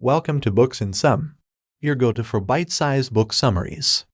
Welcome to Books in Sum, your go-to for bite-sized book summaries.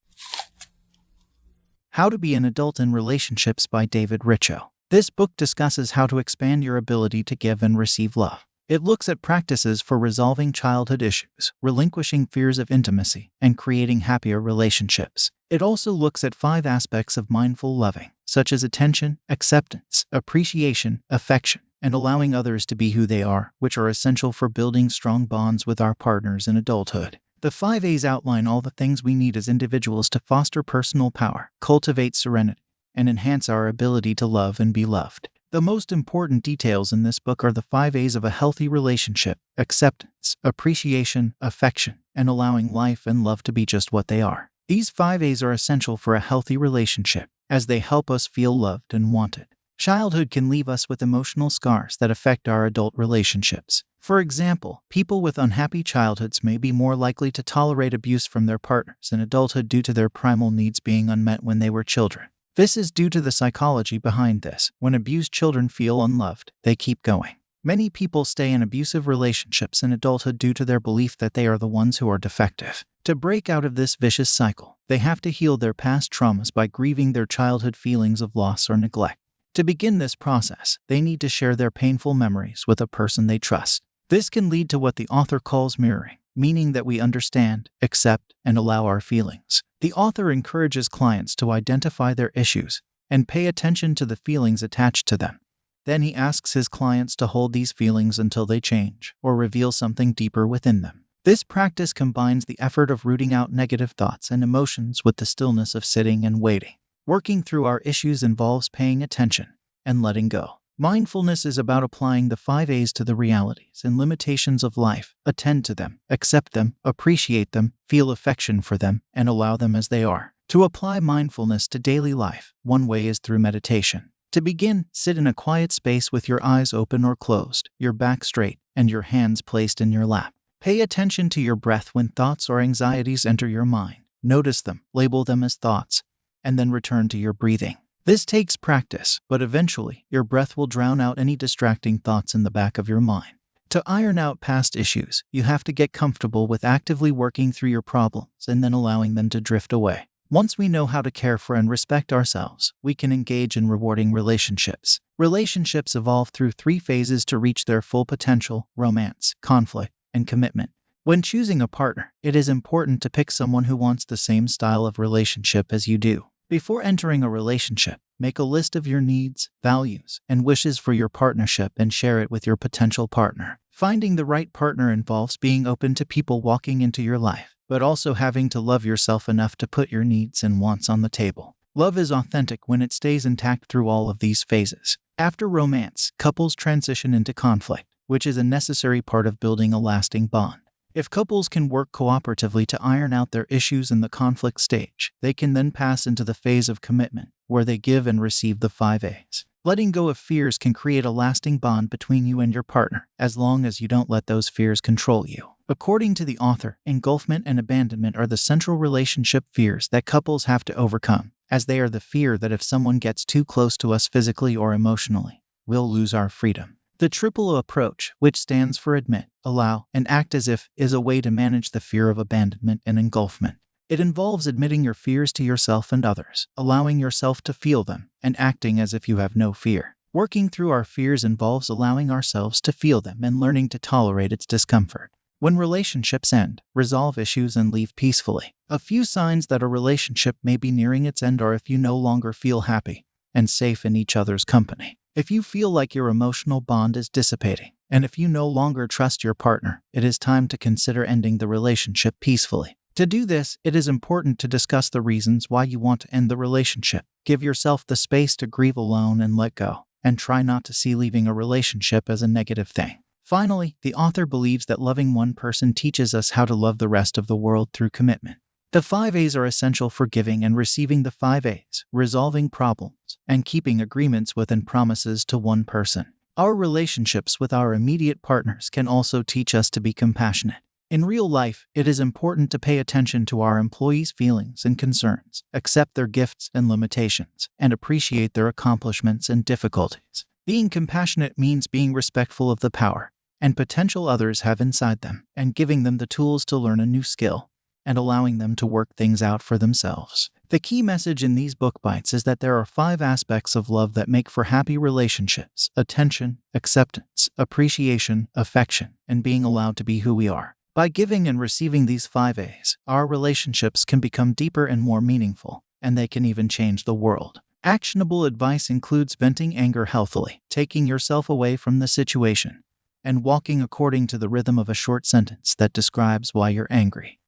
How to Be an Adult in Relationships by David Richo. This book discusses how to expand your ability to give and receive love. It looks at practices for resolving childhood issues, relinquishing fears of intimacy, and creating happier relationships. It also looks at 5 aspects of mindful loving, such as attention, acceptance, appreciation, affection, and allowing others to be who they are, which are essential for building strong bonds with our partners in adulthood. The 5 A's outline all the things we need as individuals to foster personal power, cultivate serenity, and enhance our ability to love and be loved. The most important details in this book are the 5 A's of a healthy relationship: acceptance, appreciation, affection, and allowing life and love to be just what they are. These 5 A's are essential for a healthy relationship, as they help us feel loved and wanted. Childhood can leave us with emotional scars that affect our adult relationships. For example, people with unhappy childhoods may be more likely to tolerate abuse from their partners in adulthood due to their primal needs being unmet when they were children. This is due to the psychology behind this. When abused children feel unloved, they keep going. Many people stay in abusive relationships in adulthood due to their belief that they are the ones who are defective. To break out of this vicious cycle, they have to heal their past traumas by grieving their childhood feelings of loss or neglect. To begin this process, they need to share their painful memories with a person they trust. This can lead to what the author calls mirroring, meaning that we understand, accept, and allow our feelings. The author encourages clients to identify their issues and pay attention to the feelings attached to them. Then he asks his clients to hold these feelings until they change or reveal something deeper within them. This practice combines the effort of rooting out negative thoughts and emotions with the stillness of sitting and waiting. Working through our issues involves paying attention and letting go. Mindfulness is about applying the 5 A's to the realities and limitations of life, attend to them, accept them, appreciate them, feel affection for them, and allow them as they are. To apply mindfulness to daily life, one way is through meditation. To begin, sit in a quiet space with your eyes open or closed, your back straight, and your hands placed in your lap. Pay attention to your breath when thoughts or anxieties enter your mind. Notice them, label them as thoughts, and then return to your breathing. This takes practice, but eventually, your breath will drown out any distracting thoughts in the back of your mind. To iron out past issues, you have to get comfortable with actively working through your problems and then allowing them to drift away. Once we know how to care for and respect ourselves, we can engage in rewarding relationships. Relationships evolve through 3 phases to reach their full potential: romance, conflict, and commitment. When choosing a partner, it is important to pick someone who wants the same style of relationship as you do. Before entering a relationship, make a list of your needs, values, and wishes for your partnership and share it with your potential partner. Finding the right partner involves being open to people walking into your life, but also having to love yourself enough to put your needs and wants on the table. Love is authentic when it stays intact through all of these phases. After romance, couples transition into conflict, which is a necessary part of building a lasting bond. If couples can work cooperatively to iron out their issues in the conflict stage, they can then pass into the phase of commitment, where they give and receive the 5 A's. Letting go of fears can create a lasting bond between you and your partner, as long as you don't let those fears control you. According to the author, engulfment and abandonment are the central relationship fears that couples have to overcome, as they are the fear that if someone gets too close to us physically or emotionally, we'll lose our freedom. The triple O approach, which stands for admit, allow, and act as if, is a way to manage the fear of abandonment and engulfment. It involves admitting your fears to yourself and others, allowing yourself to feel them, and acting as if you have no fear. Working through our fears involves allowing ourselves to feel them and learning to tolerate its discomfort. When relationships end, resolve issues and leave peacefully. A few signs that a relationship may be nearing its end are if you no longer feel happy and safe in each other's company. If you feel like your emotional bond is dissipating, and if you no longer trust your partner, it is time to consider ending the relationship peacefully. To do this, it is important to discuss the reasons why you want to end the relationship. Give yourself the space to grieve alone and let go, and try not to see leaving a relationship as a negative thing. Finally, the author believes that loving one person teaches us how to love the rest of the world through commitment. The 5 A's are essential for giving and receiving the 5 A's, resolving problems, and keeping agreements with and promises to one person. Our relationships with our immediate partners can also teach us to be compassionate. In real life, it is important to pay attention to our employees' feelings and concerns, accept their gifts and limitations, and appreciate their accomplishments and difficulties. Being compassionate means being respectful of the power and potential others have inside them, and giving them the tools to learn a new skill and allowing them to work things out for themselves. The key message in these book bites is that there are 5 aspects of love that make for happy relationships: attention, acceptance, appreciation, affection, and being allowed to be who we are. By giving and receiving these 5 A's, our relationships can become deeper and more meaningful, and they can even change the world. Actionable advice includes venting anger healthily, taking yourself away from the situation, and walking according to the rhythm of a short sentence that describes why you're angry.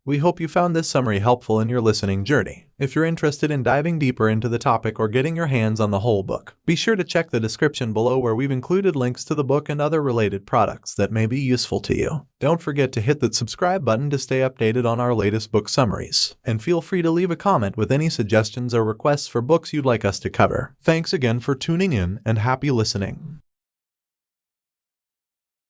We hope you found this summary helpful in your listening journey. If you're interested in diving deeper into the topic or getting your hands on the whole book, be sure to check the description below where we've included links to the book and other related products that may be useful to you. Don't forget to hit that subscribe button to stay updated on our latest book summaries, and feel free to leave a comment with any suggestions or requests for books you'd like us to cover. Thanks again for tuning in, and happy listening.